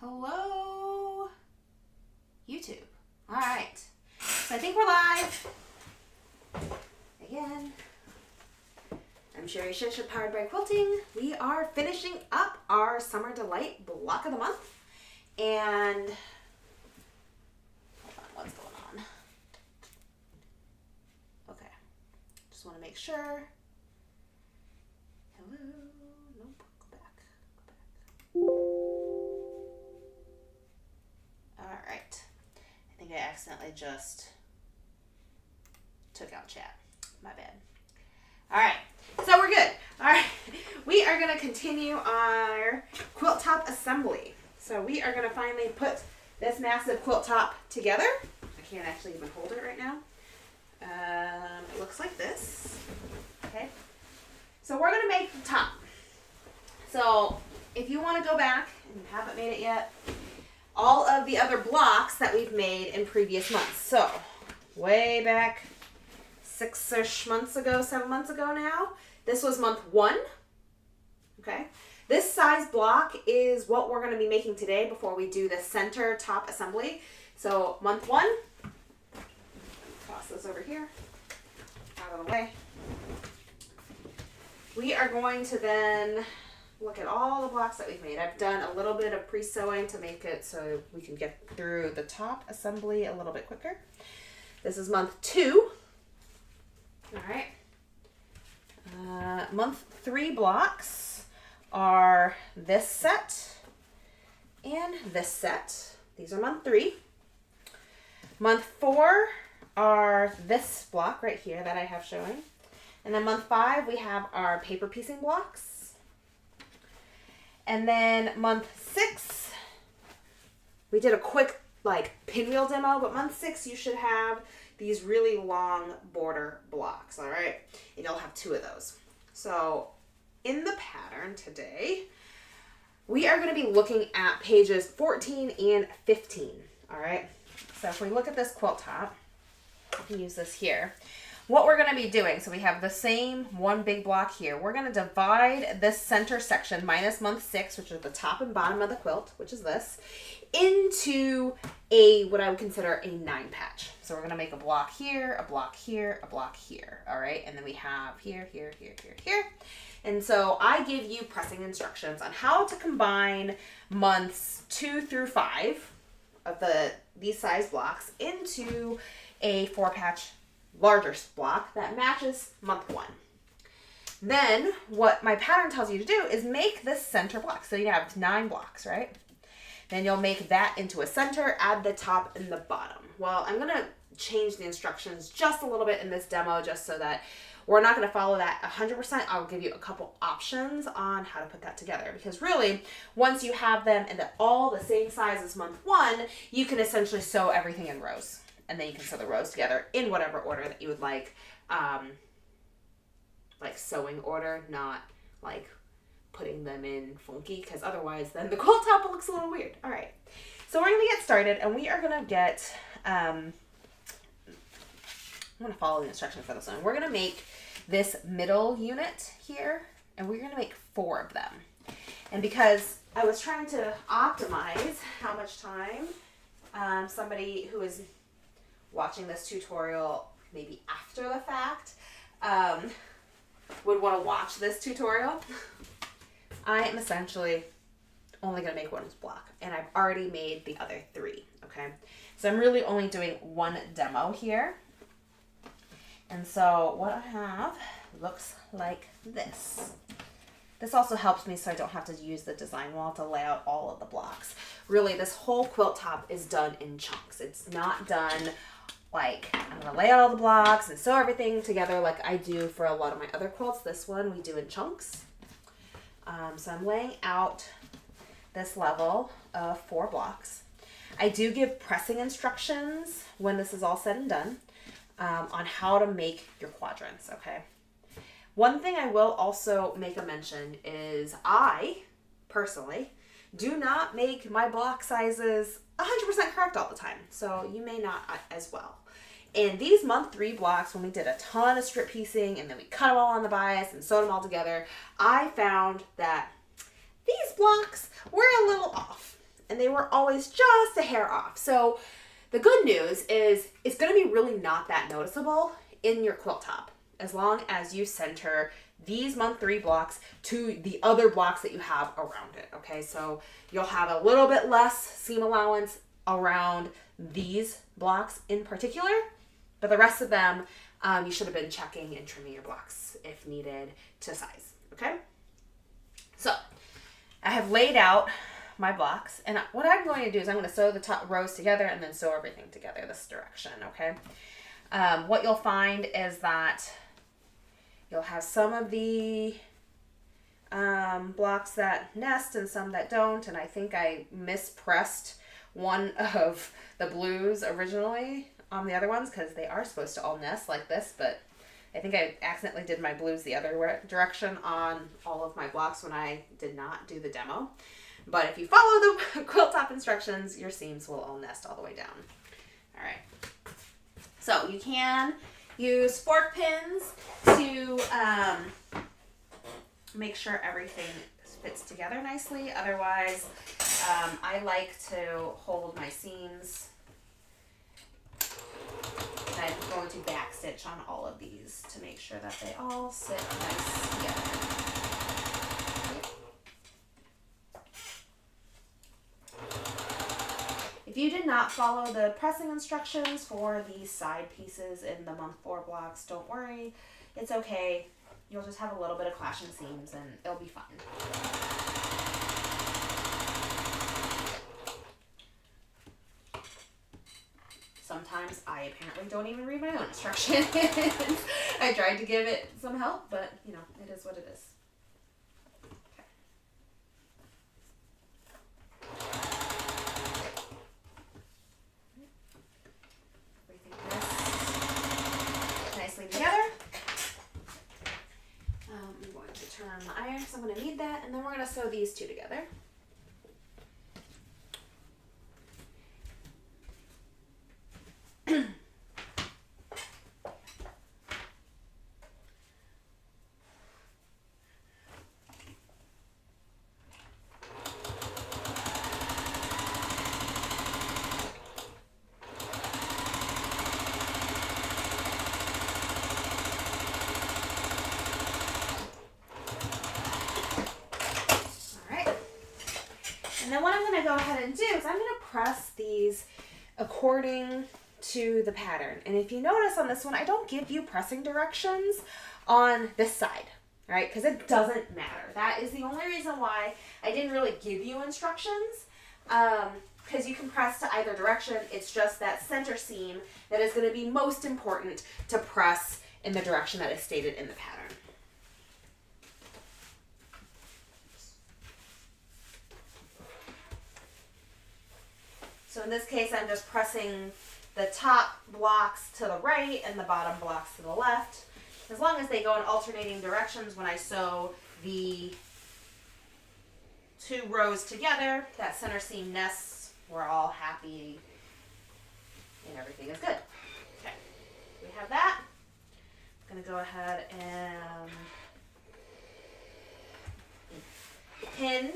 Hello, YouTube. All right, so I think we're live again. I'm Sherry Shisha, powered by quilting. We are finishing up our Summer Delight block of the month, and hold on, what's going on? Okay, just want to make sure. Hello, nope, go back. All right, I think I accidentally just took out chat. My bad. All right, so we're good. All right, we are going to continue our quilt top assembly. So we are going to finally put this massive quilt top together. I can't actually even hold it right now. It looks like this. Okay, so we're going to make the top. So if you want to go back and haven't made it yet, all of the other blocks that we've made in previous months. So way back 6-ish months ago, 7 months ago now, this was month 1. Okay, this size block is what we're going to be making today before we do the center top assembly. So month 1, toss this over here, out of the way. We are going to then look at all the blocks that we've made. I've done a little bit of pre-sewing to make it so we can get through the top assembly a little bit quicker. This is month 2. All right. Month 3 blocks are this set and this set. These are month 3. Month 4 are this block right here that I have showing. And then month 5, we have our paper piecing blocks. And then month 6, we did a quick pinwheel demo, but month 6 you should have these really long border blocks, all right? And you'll have 2 of those. So in the pattern today, we are going to be looking at pages 14 and 15, all right? So if we look at this quilt top, I can use this here. What we're going to be doing, so we have the same one big block here. We're going to divide this center section minus month 6, which is the top and bottom of the quilt, which is this, into what I would consider a 9 patch. So we're going to make a block here, a block here, a block here, all right? And then we have here, here, here, here, here. And so I give you pressing instructions on how to combine months 2 through 5 of these size blocks into a 4-patch larger block that matches month 1. Then what my pattern tells you to do is make this center block. So you have 9 blocks, right? Then you'll make that into a center, add the top and the bottom. Well, I'm going to change the instructions just a little bit in this demo just so that we're not going to follow that 100%. I'll give you a couple options on how to put that together, because really once you have them and they're all the same size as month 1, you can essentially sew everything in rows. And then you can sew the rows together in whatever order that you would like sewing order, not like putting them in funky, because otherwise then the quilt top looks a little weird. All right, so we're going to get started, and we are going to get, I'm going to follow the instructions for this one. We're going to make this middle unit here, and we're going to make 4 of them. And because I was trying to optimize how much time somebody who is watching this tutorial maybe after the fact would want to watch this tutorial, I am essentially only going to make 1 block, and I've already made the other 3, okay? So I'm really only doing 1 demo here. And so what I have looks like this. This also helps me so I don't have to use the design wall to lay out all of the blocks. Really, this whole quilt top is done in chunks. It's not done like I'm going to lay out all the blocks and sew everything together like I do for a lot of my other quilts. This one we do in chunks. So I'm laying out this level of 4 blocks. I do give pressing instructions when this is all said and done on how to make your quadrants, okay? One thing I will also make a mention is I, personally, do not make my block sizes 100% correct all the time. So you may not as well. In these month 3 blocks, when we did a ton of strip piecing and then we cut them all on the bias and sewed them all together, I found that these blocks were a little off. and they were always just a hair off. So the good news is it's going to be really not that noticeable in your quilt top as long as you center these month 3 blocks to the other blocks that you have around it. Okay, so you'll have a little bit less seam allowance around these blocks in particular, but the rest of them, you should have been checking and trimming your blocks if needed to size. Okay, so I have laid out my blocks, and what I'm going to do is I'm going to sew the top rows together and then sew everything together this direction. Okay, what you'll find is that you'll have some of the blocks that nest and some that don't, and I think I mispressed one of the blues originally on the other ones because they are supposed to all nest like this, but I think I accidentally did my blues the other direction on all of my blocks when I did not do the demo. But if you follow the quilt top instructions, your seams will all nest all the way down. All right. So you can use fork pins to make sure everything fits together nicely. Otherwise, I like to hold my seams. And I'm going to back stitch on all of these to make sure that they all sit nice together. If you did not follow the pressing instructions for these side pieces in the month 4 blocks, don't worry. It's okay. You'll just have a little bit of clashing seams and it'll be fine. Sometimes I apparently don't even read my own instructions. I tried to give it some help, but you know, it is what it is. Together. I'm going to turn on the iron because I'm going to need that, and then we're going to sew these two together. And then what I'm going to go ahead and do is I'm going to press these according to the pattern. And if you notice on this one, I don't give you pressing directions on this side, right? Because it doesn't matter. That is the only reason why I didn't really give you instructions. Because you can press to either direction. It's just that center seam that is going to be most important to press in the direction that is stated in the pattern. So in this case, I'm just pressing the top blocks to the right and the bottom blocks to the left. As long as they go in alternating directions when I sew the 2 rows together, that center seam nests, we're all happy and everything is good. Okay, we have that. I'm going to go ahead and pin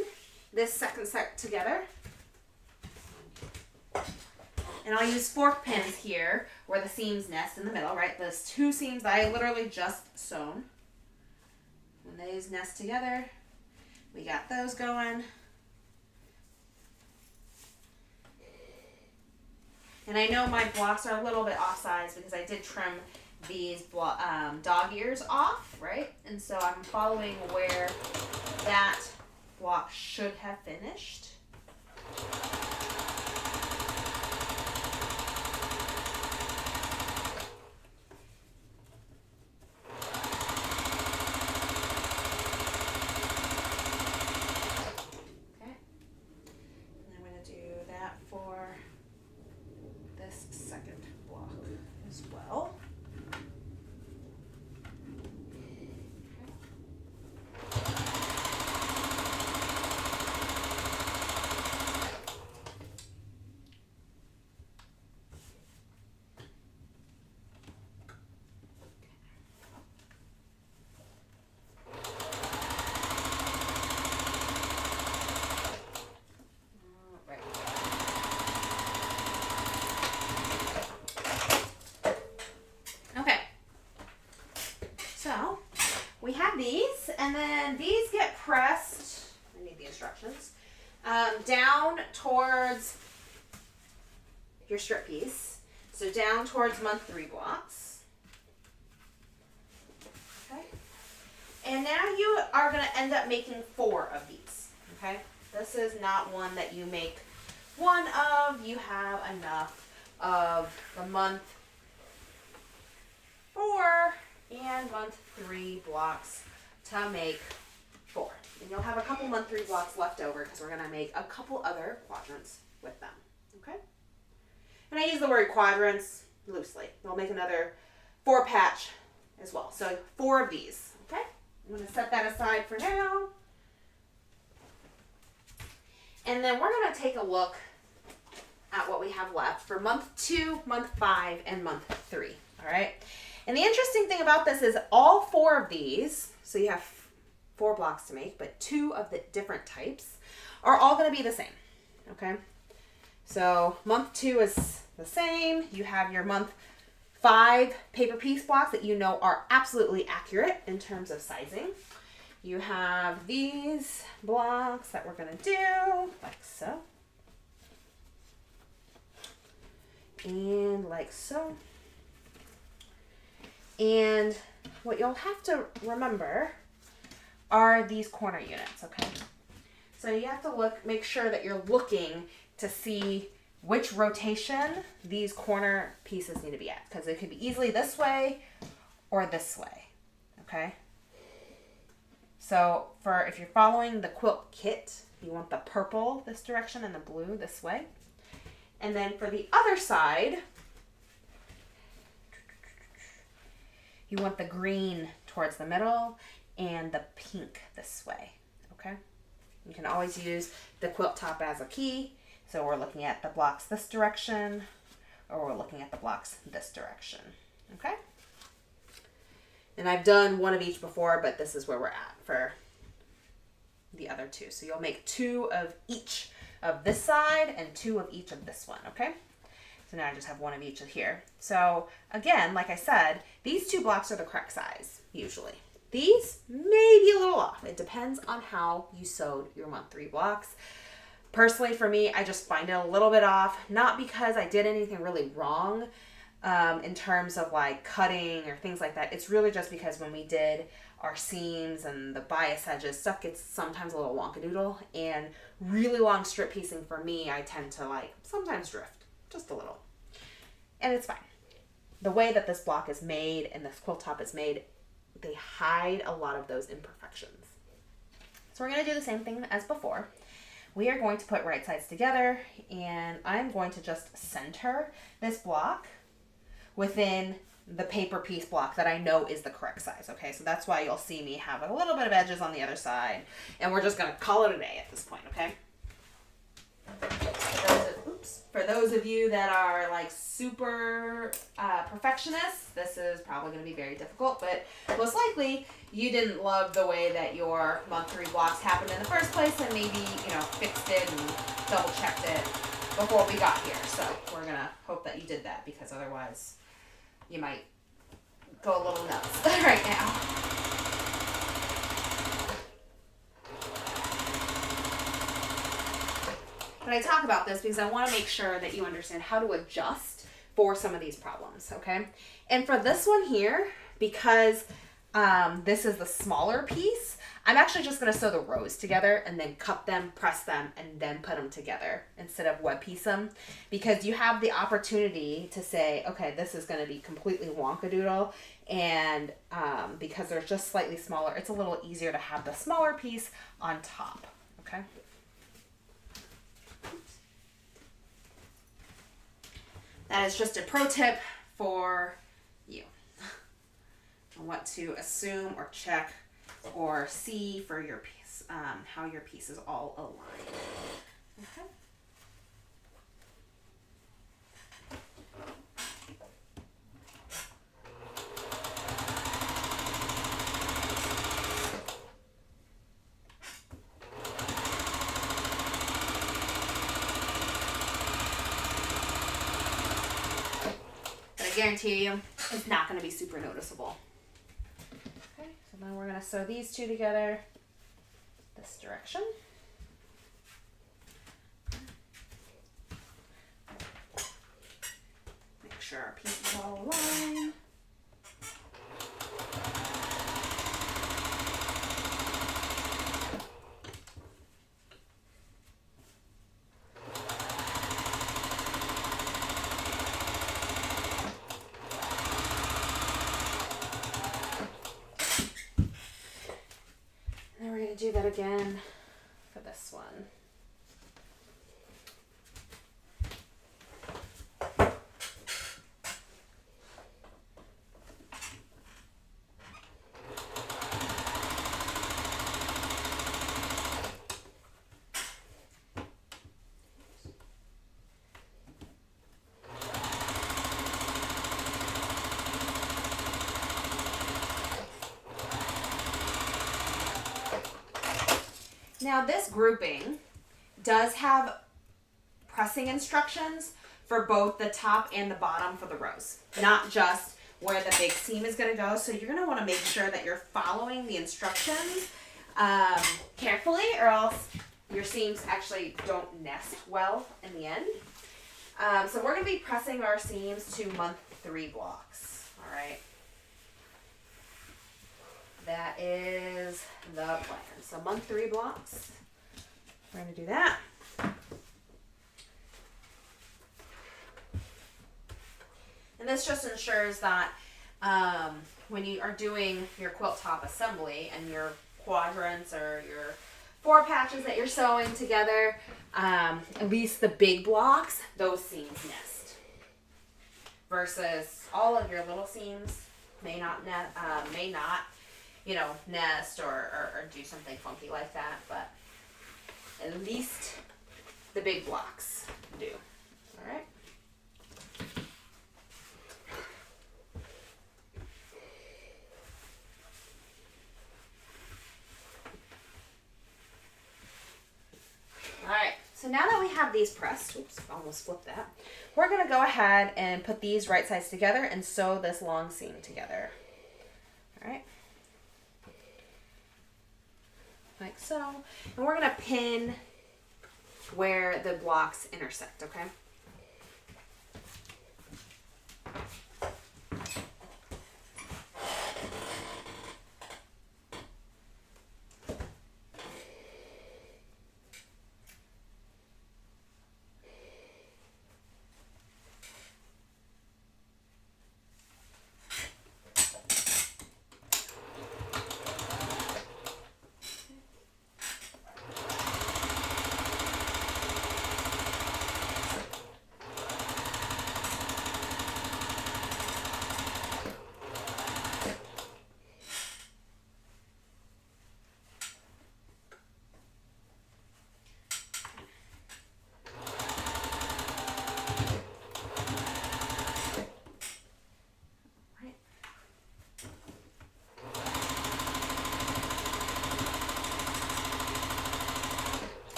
this second set together. And I'll use fork pins here where the seams nest in the middle, right? Those 2 seams that I literally just sewn. When those nest together, we got those going. And I know my blocks are a little bit off size because I did trim these dog ears off, right? And so I'm following where that block should have finished. then these get pressed, I need the instructions, down towards your strip piece. So down towards month 3 blocks. Okay. And now you are going to end up making 4 of these. Okay. This is not one that you make one of. You have enough of the month 4 and month 3 blocks to make 4. And you'll have a couple month 3 blocks left over because we're going to make a couple other quadrants with them. Okay. And I use the word quadrants loosely. We'll make another 4 patch as well. So 4 of these. Okay. I'm going to set that aside for now. And then we're going to take a look at what we have left for month 2, month 5, and month 3. All right. And the interesting thing about this is all 4 of these, so you have 4 blocks to make, but 2 of the different types are all going to be the same. Okay. So month 2 is the same. You have your month 5 paper piece blocks that you know are absolutely accurate in terms of sizing. You have these blocks that we're going to do like so. And like so. And what you'll have to remember are these corner units, okay? So you have to make sure that you're looking to see which rotation these corner pieces need to be at, because it could be easily this way or this way, okay? So if you're following the quilt kit, you want the purple this direction and the blue this way. And then for the other side, you want the green towards the middle and the pink this way, okay? You can always use the quilt top as a key. So we're looking at the blocks this direction, or we're looking at the blocks this direction, okay? And I've done one of each before, but this is where we're at for the other 2. So you'll make 2 of each of this side and 2 of each of this one, okay? So now I just have 1 of each of here. So again, like I said, these 2 blocks are the correct size, usually. These may be a little off. It depends on how you sewed your month 3 blocks. Personally, for me, I just find it a little bit off, not because I did anything really wrong in terms of like cutting or things like that. It's really just because when we did our seams and the bias edges, stuff gets sometimes a little wonkadoodle, and really long strip piecing for me, I tend to like sometimes drift just a little, and it's fine. The way that this block is made and this quilt top is made, they hide a lot of those imperfections. So we're going to do the same thing as before. We are going to put right sides together, and I'm going to just center this block within the paper piece block that I know is the correct size. Okay, so that's why you'll see me have a little bit of edges on the other side, and we're just going to call it a day at this point, okay? For those of you that are like super perfectionists, this is probably going to be very difficult, but most likely you didn't love the way that your month 3 blocks happened in the first place, and maybe, you know, fixed it and double checked it before we got here. So we're going to hope that you did that, because otherwise you might go a little nuts right now. But I talk about this because I want to make sure that you understand how to adjust for some of these problems, okay? And for this one here, because this is the smaller piece, I'm actually just going to sew the rows together and then cut them, press them, and then put them together instead of web piece them, because you have the opportunity to say, okay, this is going to be completely wonkadoodle, and because they're just slightly smaller, it's a little easier to have the smaller piece on top, okay? That is just a pro tip for you on what to assume or check or see for your piece, how your piece is all aligned. Okay. But I guarantee you, it's not going to be super noticeable. Okay, so now we're going to sew these two together this direction. Make sure our pieces all align. And then we're going to do that again for this one. Now this grouping does have pressing instructions for both the top and the bottom for the rows, not just where the big seam is going to go. So you're going to want to make sure that you're following the instructions carefully, or else your seams actually don't nest well in the end. So we're going to be pressing our seams to month 3 blocks. All right. That is the plan. So month 3 blocks. We're going to do that. And this just ensures that when you are doing your quilt top assembly and your quadrants or your 4 patches that you're sewing together, at least the big blocks, those seams nest. Versus all of your little seams may not nest or do something funky like that, but at least the big blocks do. All right. All right, so now that we have these pressed, oops, almost flipped that, we're going to go ahead and put these right sides together and sew this long seam together. All right. Like so. And we're going to pin where the blocks intersect, okay?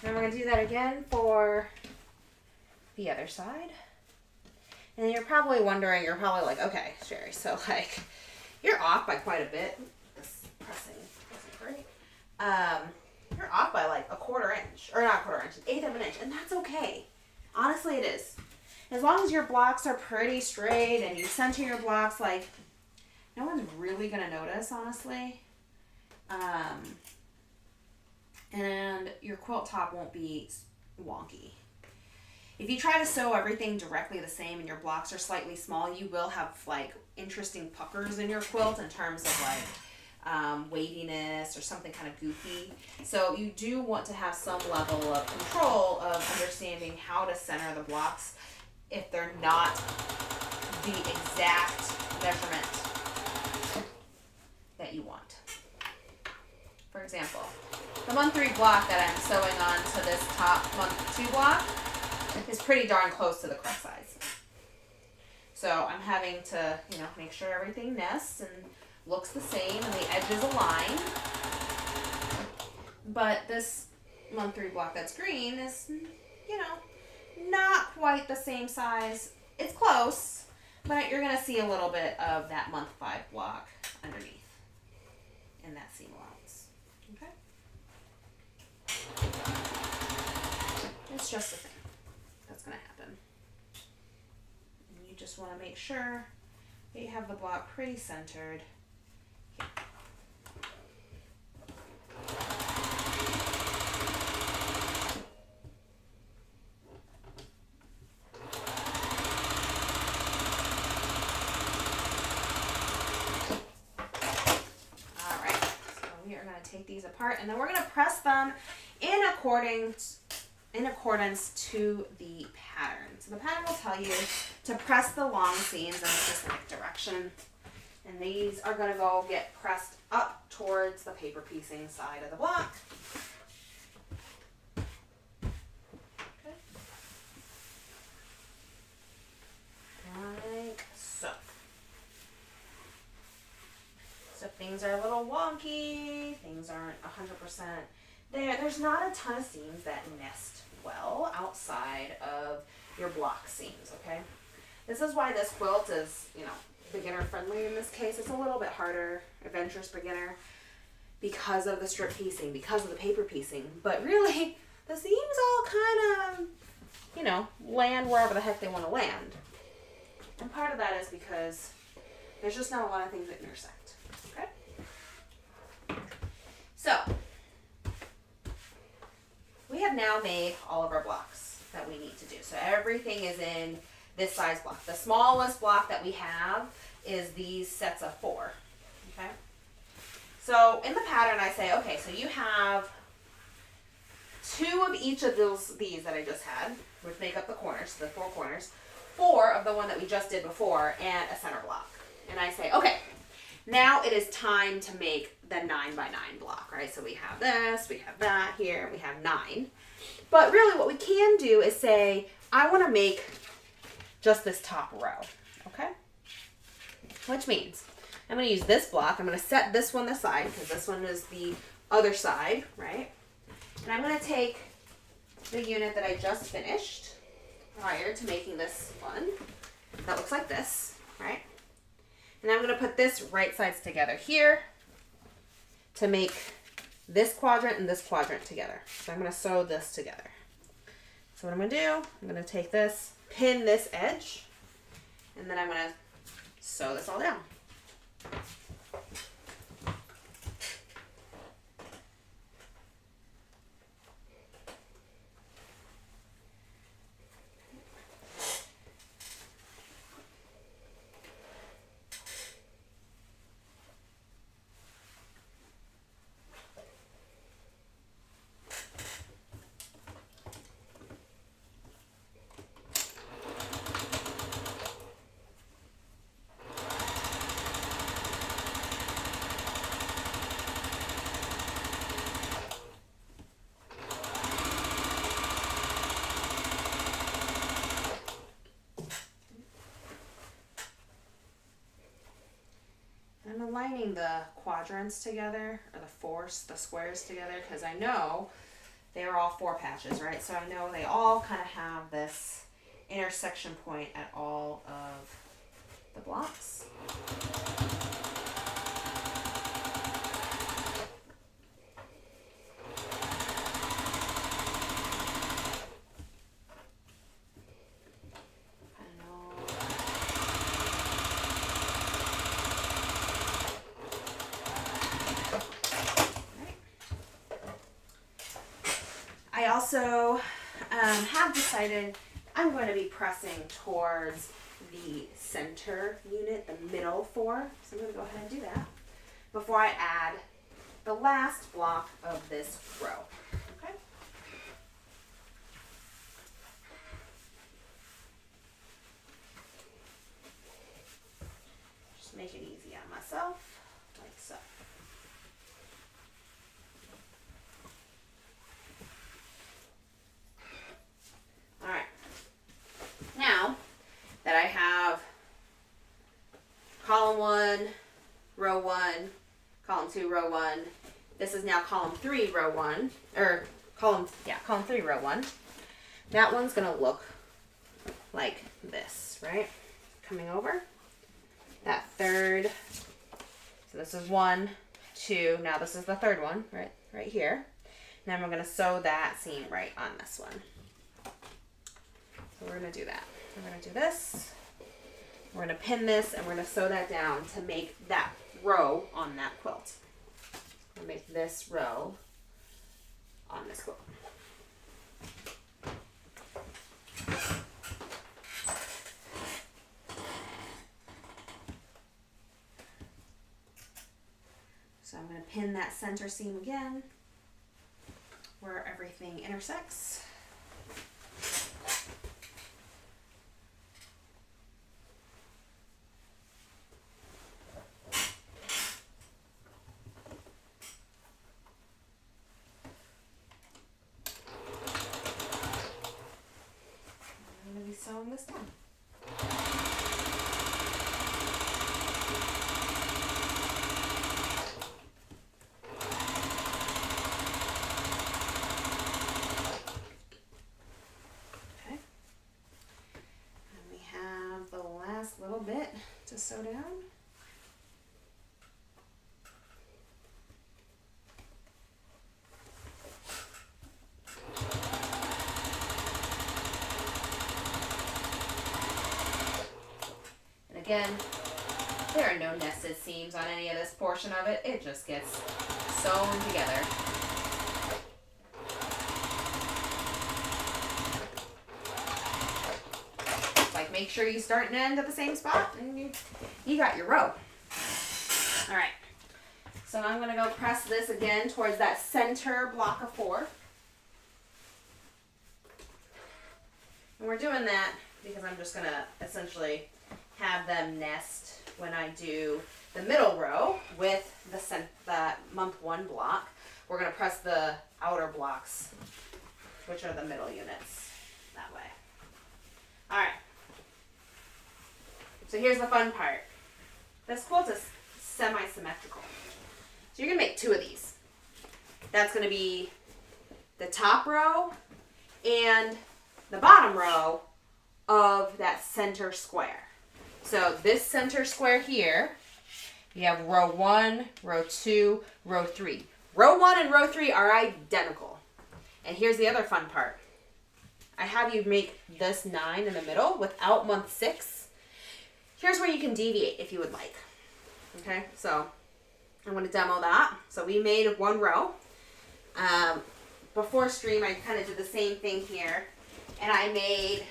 And we're going to do that again for the other side. And you're probably wondering, you're probably like, okay, Sherry, so like, you're off by quite a bit. This pressing isn't great. You're off by like a 1/4 inch, or not a 1/4 inch, 1/8 of an inch, and that's okay. Honestly, it is. As long as your blocks are pretty straight and you center your blocks, like, no one's really going to notice, honestly. And your quilt top won't be wonky. If you try to sew everything directly the same and your blocks are slightly small, you will have like interesting puckers in your quilt in terms of like weightiness or something kind of goofy. So you do want to have some level of control of understanding how to center the blocks if they're not the exact measurement that you want. For example, the month 3 block that I'm sewing on to this top month 2 block is pretty darn close to the correct size. So I'm having to, make sure everything nests and looks the same and the edges align. But this month 3 block that's green is, you know, not quite the same size. It's close, but you're going to see a little bit of that month 5 block underneath in that seam allowance. Okay? It's just a thing that's going to happen. And you just want to make sure that you have the block pretty centered. Here. Take these apart, and then we're going to press them in accordance to the pattern. So the pattern will tell you to press the long seams in a specific direction, and these are going to go get pressed up towards the paper piecing side of the block. Okay. Like so. So if things are a little wonky, things aren't 100% there, there's not a ton of seams that nest well outside of your block seams, okay? This is why this quilt is, you know, beginner friendly in this case. It's a little bit harder, adventurous beginner, because of the strip piecing, because of the paper piecing. But really, the seams all kind of, you know, land wherever the heck they want to land. And part of that is because there's just not a lot of things that intersect. Okay? So, we have now made all of our blocks that we need to do. So everything is in this size block. The smallest block that we have is these sets of 4. Okay? So in the pattern I say, okay, so you have 2 of each of these that I just had, which make up the corners, the 4 corners, 4 of the one that we just did before, and a center block. And I say, okay, now it is time to make the 9 by 9 block, right? So we have this, we have that here, we have 9. But really what we can do is say, I want to make just this top row, okay? Which means I'm going to use this block. I'm going to set this one aside because this one is the other side, right? And I'm going to take the unit that I just finished prior to making this one that looks like this, right? And I'm going to put this right sides together here to make this quadrant and this quadrant together. So I'm going to sew this together. So what I'm going to do, I'm going to take this, pin this edge, and then I'm going to sew this all down. I'm aligning the quadrants together, or the squares together, because I know they are all 4 patches, right? So I know they all kind of have this intersection point at all of the blocks. I also have decided I'm going to be pressing towards the center unit, the middle 4. So I'm going to go ahead and do that before I add the last block of this row. Okay? Just make it easy on myself, like so. Alright, now that I have column 1, row 1, column 2, row 1, this is now column 3, row 1, or column 3, row 1. That one's gonna look like this, right? Coming over. That third, so this is 1, 2, now this is the third one, right here. Now I'm gonna sew that seam right on this one. So we're gonna do that. We're gonna do this. We're gonna pin this and we're gonna sew that down to make that row on that quilt. We'll make this row on this quilt. So I'm going to pin that center seam again where everything intersects. I'm going to be sewing this down. Little bit to sew down. And again, there are no nested seams on any of this portion of it. It just gets sewn together. Make sure you start and end at the same spot and you got your row. All right, so I'm gonna go press this again towards that center block of 4. And we're doing that because I'm just gonna essentially have them nest when I do the middle row with the month 1 block. We're gonna press the outer blocks, which are the middle units, that way. All right. So here's the fun part. This quilt is semi-symmetrical. So you're gonna make 2 of these. That's gonna be the top row and the bottom row of that center square. So this center square here, you have row 1, row 2, row 3. Row 1 and row 3 are identical. And here's the other fun part. I have you make this 9 in the middle without month 6. Here's where you can deviate if you would like. Okay, so I'm going to demo that. So we made 1 row. Before stream, I kind of did the same thing here. And I made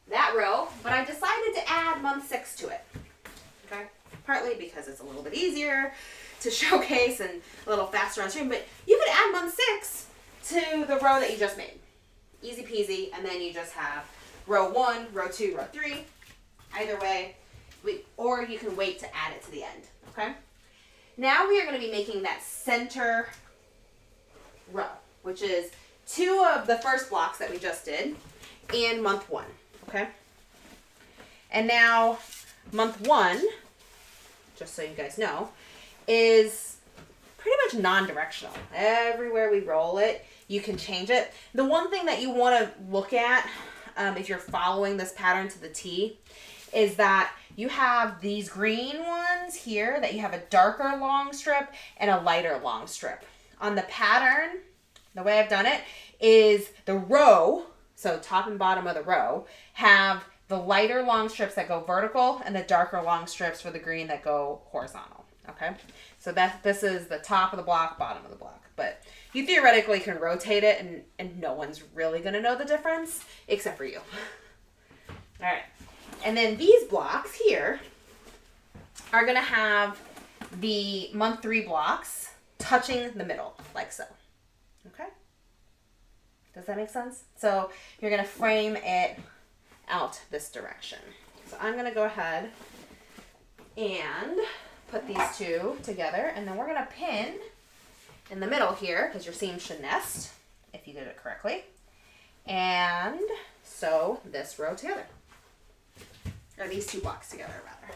that row, but I decided to add month 6 to it. Okay, partly because it's a little bit easier to showcase and a little faster on stream. But you could add month 6 to the row that you just made. Easy peasy. And then you just have row 1, row 2, row 3. Either way. Or you can wait to add it to the end, okay? Now we are going to be making that center row, which is 2 of the first blocks that we just did and month 1, okay? And now month 1, just so you guys know, is pretty much non-directional. Everywhere we roll it, you can change it. The one thing that you want to look at, if you're following this pattern to the T, is that you have these green ones here that you have a darker long strip and a lighter long strip. On the pattern, the way I've done it is the row, so top and bottom of the row, have the lighter long strips that go vertical and the darker long strips for the green that go horizontal, okay? So this is the top of the block, bottom of the block. But you theoretically can rotate it and no one's really gonna know the difference except for you. All right. And then these blocks here are going to have the month 3 blocks touching the middle, like so. Okay? Does that make sense? So you're going to frame it out this direction. So I'm going to go ahead and put these 2 together, and then we're going to pin in the middle here, because your seam should nest, if you did it correctly, and sew this row together. Or these 2 blocks together, rather.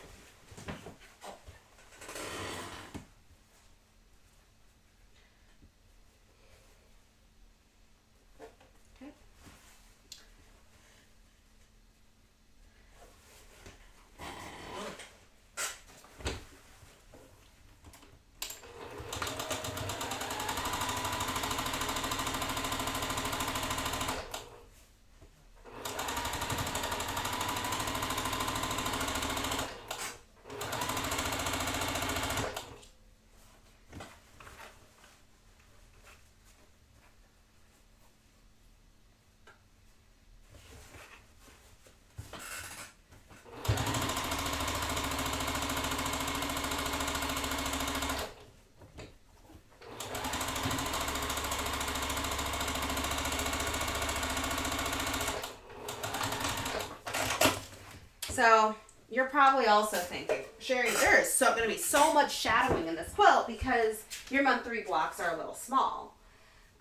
So you're probably also thinking, Sherry, there is going to be so much shadowing in this quilt because your month 3 blocks are a little small.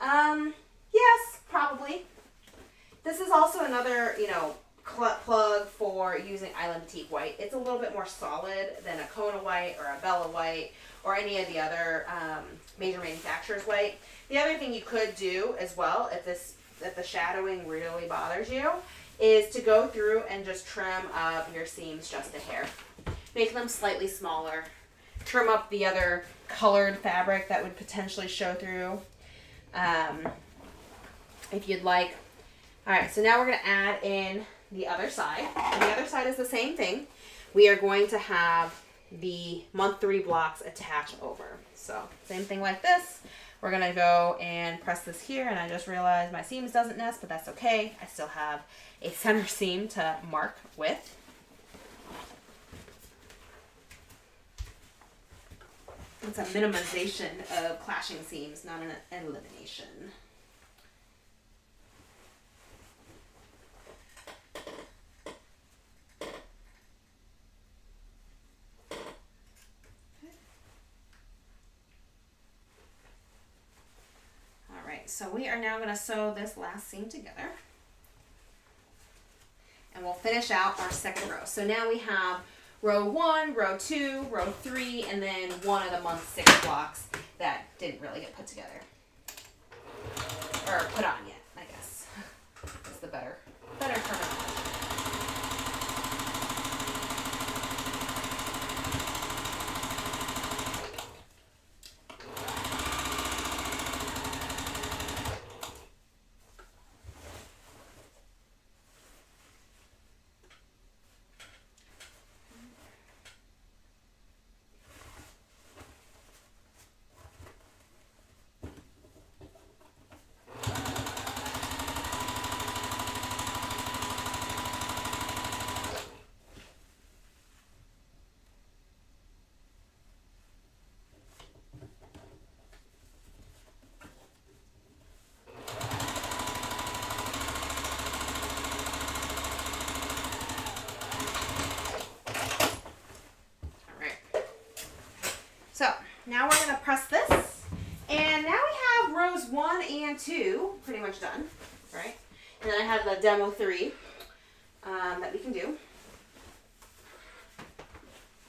Yes, probably. This is also another, plug for using Island Batik white. It's a little bit more solid than a Kona white or a Bella white or any of the other major manufacturers white. The other thing you could do as well, if the shadowing really bothers you, is to go through and just trim up your seams just a hair. Make them slightly smaller. Trim up the other colored fabric that would potentially show through. If you'd like. All right, so now we're going to add in the other side. And the other side is the same thing. We are going to have the month 3 blocks attached over. So same thing like this. We're going to go and press this here, and I just realized my seams doesn't nest, but that's okay. I still have a center seam to mark with. It's a minimization of clashing seams, not an elimination. So we are now going to sew this last seam together. And we'll finish out our second row. So now we have row 1, row 2, row 3, and then one of the month 6 blocks that didn't really get put together. Or put on yet, I guess. Is the better terminology. So now we're going to press this, and now we have rows 1 and 2 pretty much done, right? And then I have the demo 3 that we can do.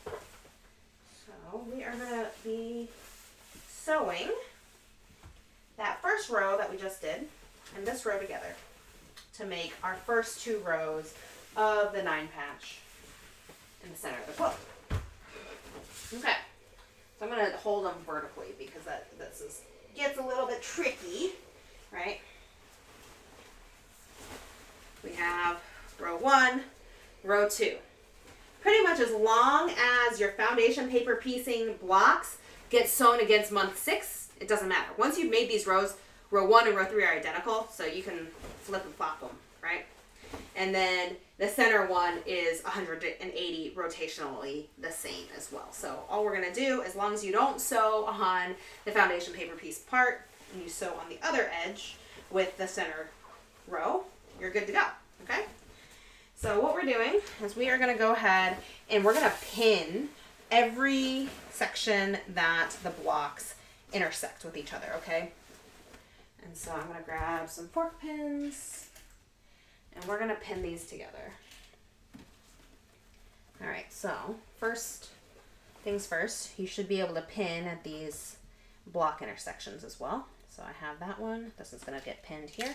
So we are going to be sewing that first row that we just did and this row together to make our first 2 rows of the 9 patch in the center of the quilt. Okay. So I'm going to hold them vertically because this gets a little bit tricky, right? We have row 1, row 2. Pretty much as long as your foundation paper piecing blocks get sewn against month 6, it doesn't matter. Once you've made these rows, row 1 and row 3 are identical, so you can flip and flop them, right? And then the center one is 180 rotationally the same as well. So all we're going to do, as long as you don't sew on the foundation paper piece part, and you sew on the other edge with the center row, you're good to go, okay? So what we're doing is we are going to go ahead and we're going to pin every section that the blocks intersect with each other, okay? And so I'm going to grab some fork pins. And we're going to pin these together. All right, so first things first, you should be able to pin at these block intersections as well. So I have that one. This is going to get pinned here.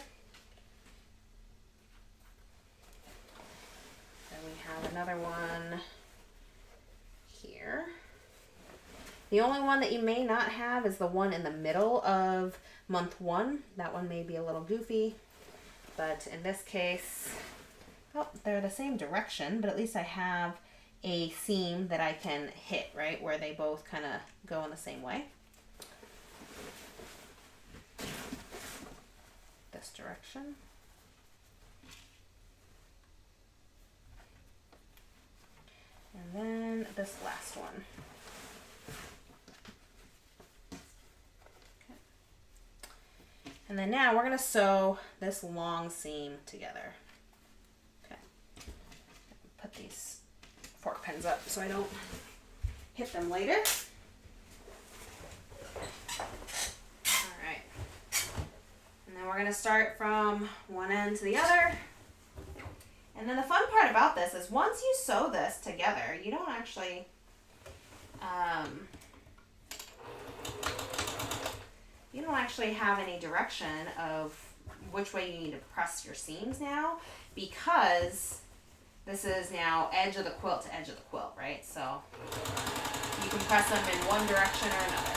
Then we have another one here. The only one that you may not have is the one in the middle of month 1. That one may be a little goofy. But in this case, they're the same direction, but at least I have a seam that I can hit, right, where they both kind of go in the same way. This direction. And then this last one. And then now we're going to sew this long seam together. Okay. Put these pens up so I don't hit them later. Alright. And then we're going to start from one end to the other. And then the fun part about this is once you sew this together, you don't actually have any direction of which way you need to press your seams now, because this is now edge of the quilt to edge of the quilt, right? So you can press them in one direction or another.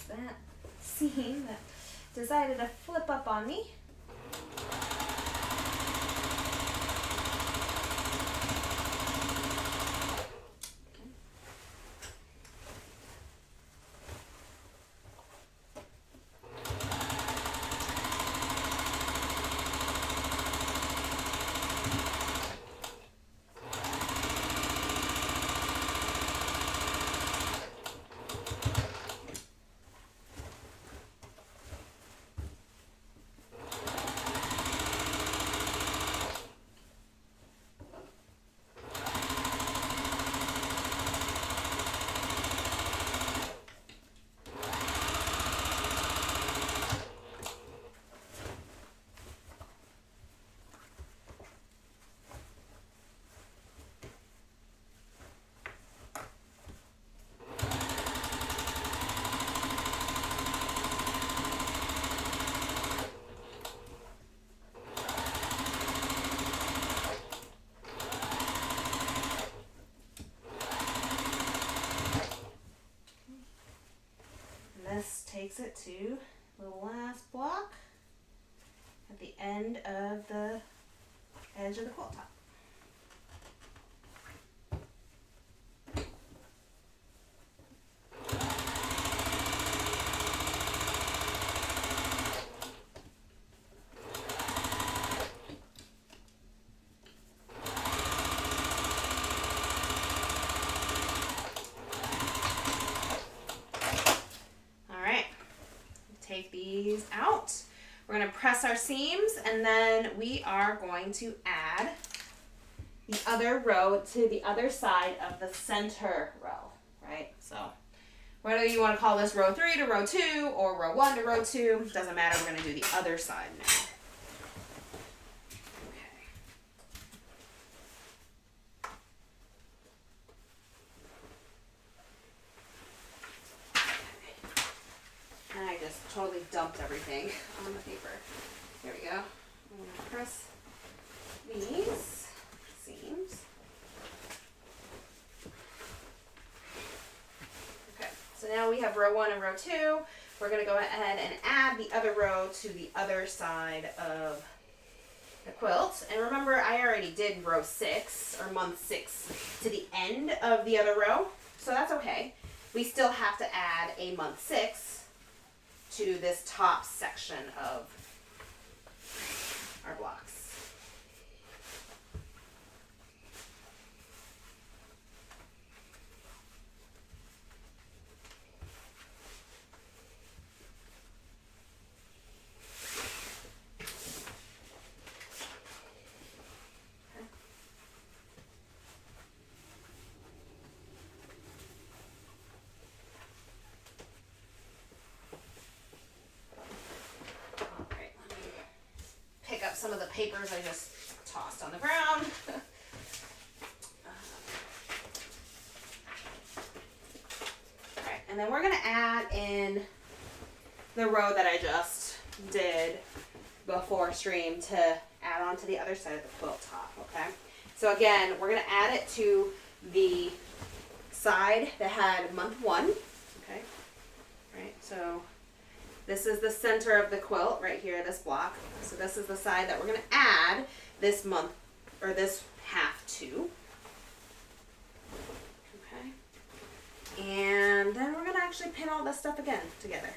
That decided to flip up on me. This takes it to the last block at the end of the edge of the quilt top. Take these out. We're going to press our seams, and then we are going to add the other row to the other side of the center row, right? So whether you want to call this row 3 to row 2 or row 1 to row 2, doesn't matter. We're going to do the other side now. I just totally dumped everything on the paper. There we go. I'm going to press these seams. Okay, so now we have row 1 and row 2. We're going to go ahead and add the other row to the other side of the quilt. And remember, I already did row 6 or month 6 to the end of the other row, so that's okay. We still have to add a month 6 to this top section of our blocks. Some of the papers I just tossed on the ground. Alright, and then we're going to add in the row that I just did before stream to add on to the other side of the quilt top, okay? So again, we're going to add it to the side that had month 1, okay? Right, so this is the center of the quilt right here, this block. So this is the side that we're going to add this month, or this half to. Okay. And then we're going to actually pin all this stuff again together.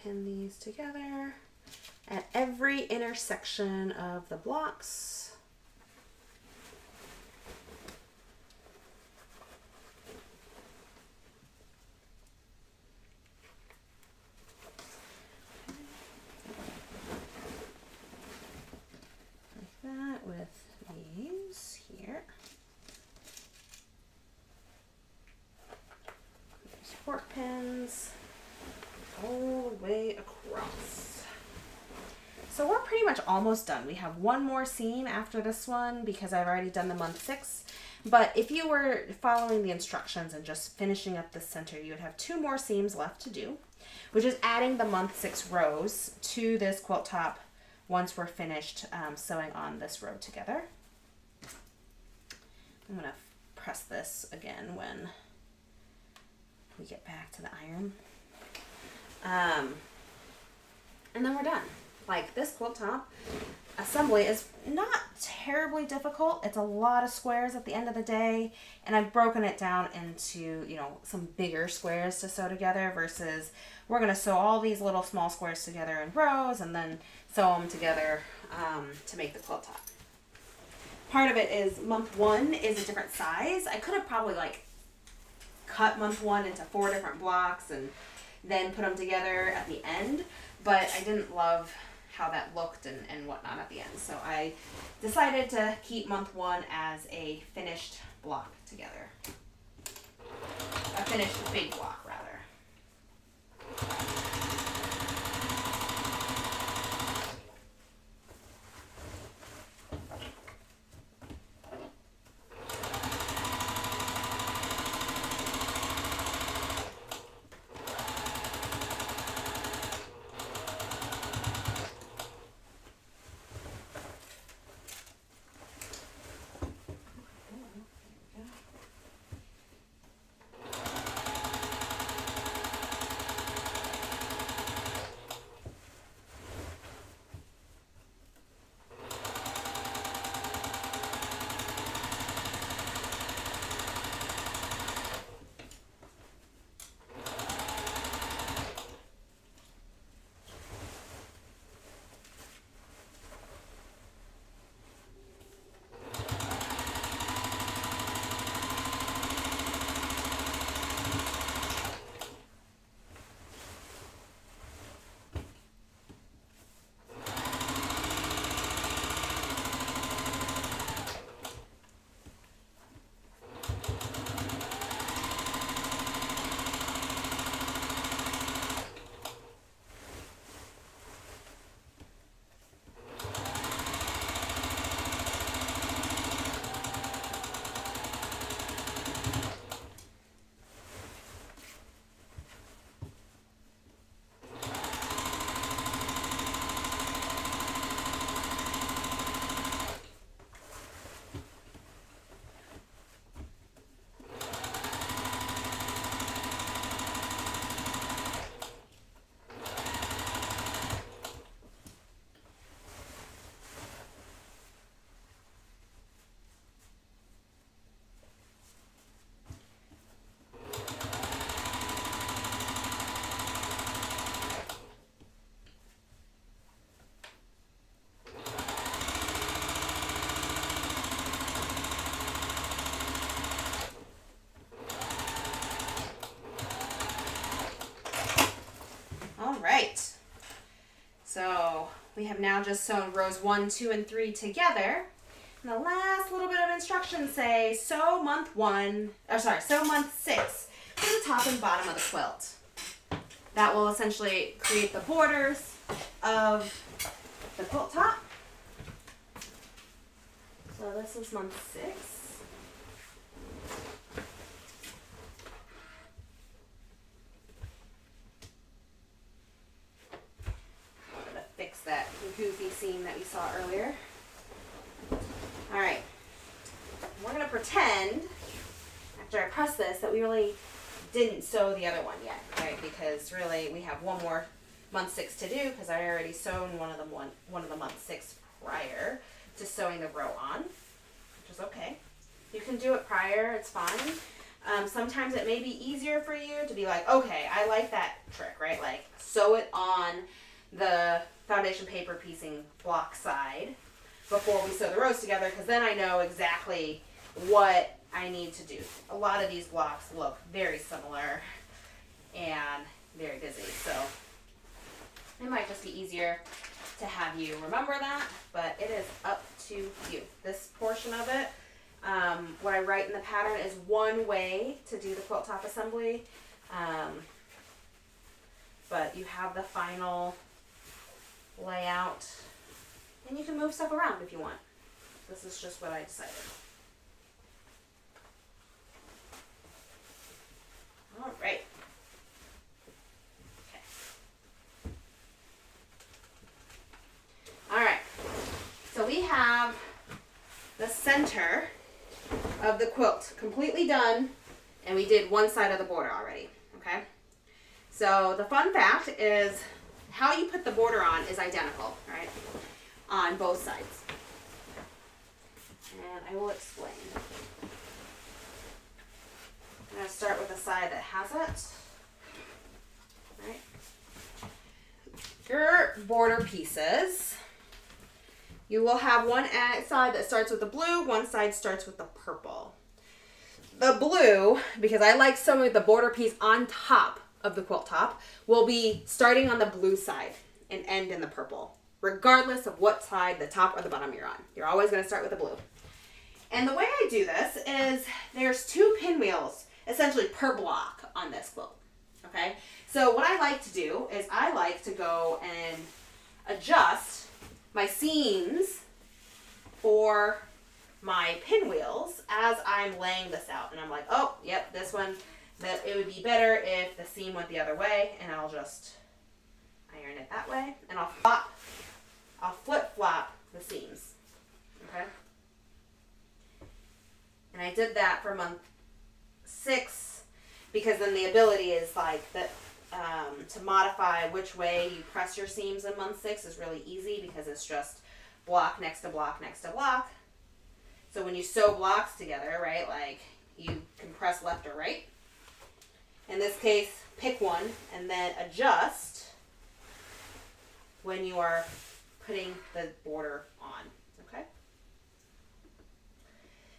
pin these together at every intersection of the blocks. Like that with these here. Support pins all the way across. So we're pretty much almost done. We have one more seam after this one because I've already done the month 6. But if you were following the instructions and just finishing up the center, you would have 2 more seams left to do, which is adding the month 6 rows to this quilt top once we're finished sewing on this row together. I'm going to press this again when we get back to the iron. And then we're done. Like, this quilt top assembly is not terribly difficult. It's a lot of squares at the end of the day, and I've broken it down into, you know, some bigger squares to sew together versus we're going to sew all these little small squares together in rows and then sew them together to make the quilt top. Part of it is month 1 is a different size. I could have probably like cut month 1 into 4 different blocks and then put them together at the end, but I didn't love how that looked and whatnot at the end. So I decided to keep month 1 as a finished block together. A finished big block, rather. So we have now just sewn rows 1, 2, and 3 together. And the last little bit of instructions say sew month 6 to the top and bottom of the quilt. That will essentially create the borders of the quilt top. So this is month 6. Fix that goofy seam that we saw earlier. All right, we're gonna pretend after I press this that we really didn't sew the other one yet, right? Because really we have one more month 6 to do because I already sewn one of the month 6 prior to sewing the row on, which is okay. You can do it prior, it's fine. Sometimes it may be easier for you to be like, okay, I like that trick, right? Like sew it on the foundation paper piecing block side before we sew the rows together, because then I know exactly what I need to do. A lot of these blocks look very similar and very busy, so it might just be easier to have you remember that, but it is up to you. This portion of it, what I write in the pattern is one way to do the quilt top assembly, but you have the final layout, and you can move stuff around if you want. This is just what I decided. All right. Okay. All right. So we have the center of the quilt completely done, and we did one side of the border already. Okay. So the fun fact is how you put the border on is identical, right? On both sides. And I will explain. I'm going to start with the side that has it. Right. Your border pieces, you will have one side that starts with the blue, one side starts with the purple. The blue, because I like sewing the border piece on top of the quilt top, will be starting on the blue side and end in the purple, regardless of what side, the top or the bottom you're on. You're always going to start with the blue. And the way I do this is there's 2 pinwheels essentially per block on this quilt. Okay, so what I like to do is I like to go and adjust my seams for my pinwheels as I'm laying this out. And I'm like, oh, yep, this one, that it would be better if the seam went the other way, and I'll just iron it that way, and I'll flip flop the seams. Okay. And I did that for month 6 because then the ability is like that to modify which way you press your seams in month 6 is really easy because it's just block next to block next to block. So when you sew blocks together, right, like you can press left or right. In this case, pick one and then adjust when you are putting the border on. Okay.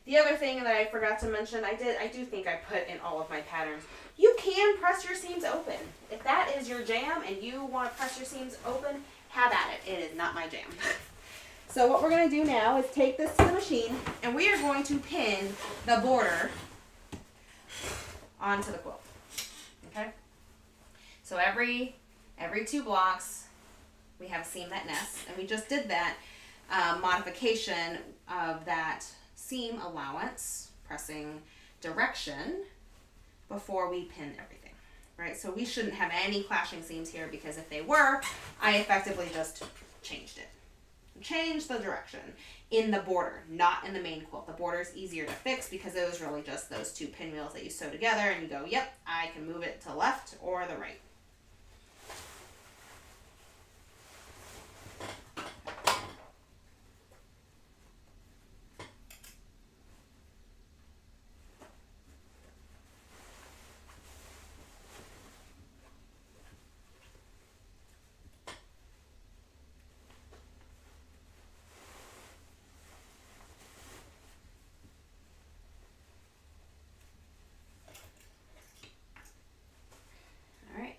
The other thing that I forgot to mention, I do think I put in all of my patterns, you can press your seams open. If that is your jam and you want to press your seams open, have at it. It is not my jam. So what we're going to do now is take this to the machine, and we are going to pin the border onto the quilt. Okay? So every 2 blocks, we have a seam that nests, and we just did that modification of that seam allowance, pressing direction before we pin everything, right? So we shouldn't have any clashing seams here, because if they were, I effectively just changed it. Change the direction in the border, not in the main quilt. The border is easier to fix because it was really just those 2 pinwheels that you sew together, and you go, yep, I can move it to the left or the right.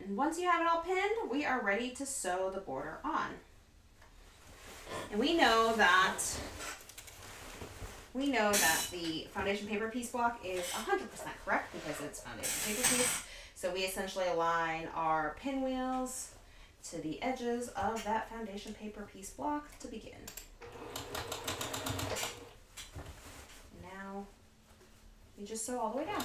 And once you have it all pinned, we are ready to sew the border on. And we know that the foundation paper piece block is 100% correct because it's foundation paper piece. So we essentially align our pinwheels to the edges of that foundation paper piece block to begin. Now we just sew all the way down.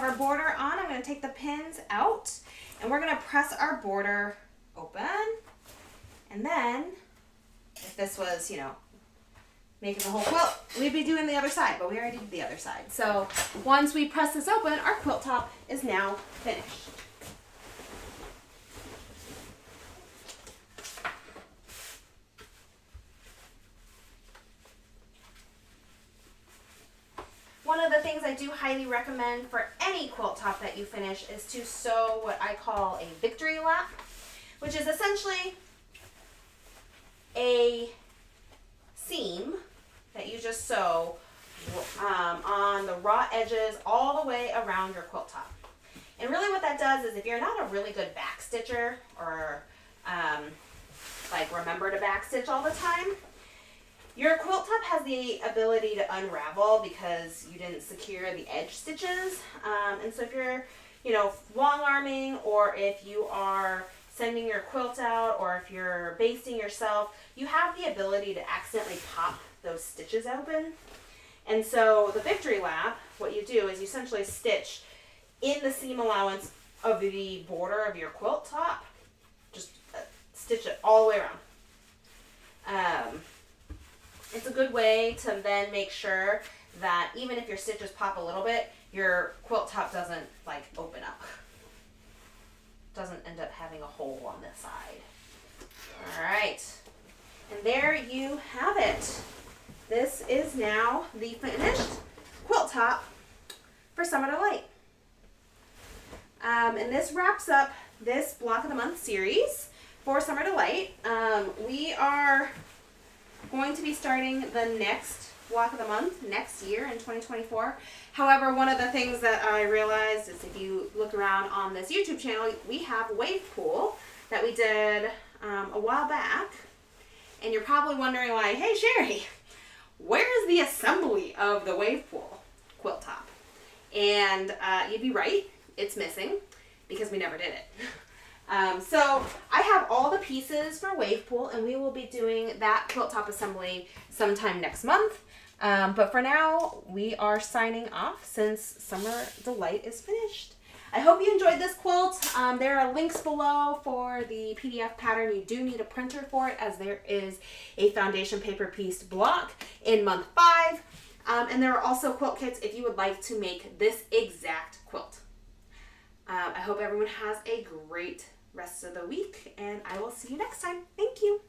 our border on, I'm going to take the pins out and we're going to press our border open. And then, if this was, you know, making the whole quilt, we'd be doing the other side, but we already did the other side. So once we press this open, our quilt top is now finished. One of the things I do highly recommend for any quilt top that you finish is to sew what I call a victory lap, which is essentially a seam that you just sew on the raw edges all the way around your quilt top. And really what that does is if you're not a really good back stitcher or like remember to back stitch all the time, your quilt top has the ability to unravel because you didn't secure the edge stitches. And so if you're, you know, long arming, or if you are sending your quilt out, or if you're basting yourself, you have the ability to accidentally pop those stitches open. And so the victory lap, what you do is you essentially stitch in the seam allowance of the border of your quilt top. Just stitch it all the way around. It's a good way to then make sure that even if your stitches pop a little bit, your quilt top doesn't like open up. Doesn't end up having a hole on this side. All right, and there you have it. This is now the finished quilt top for Summer Delight. And this wraps up this Block of the Month series for Summer Delight. We are going to be starting the next Block of the Month next year in 2024. However, one of the things that I realized is if you look around on this YouTube channel, we have a wave pool that we did a while back. And you're probably wondering like, hey Sherry, where's the assembly of the wave pool quilt top? And you'd be right, it's missing because we never did it. So I have all the pieces for wave pool, and we will be doing that quilt top assembly sometime next month. But for now, we are signing off since Summer Delight is finished. I hope you enjoyed this quilt. There are links below for the PDF pattern. You do need a printer for it, as there is a foundation paper piece block in month 5. And there are also quilt kits if you would like to make this exact quilt. I hope everyone has a great rest of the week, and I will see you next time. Thank you.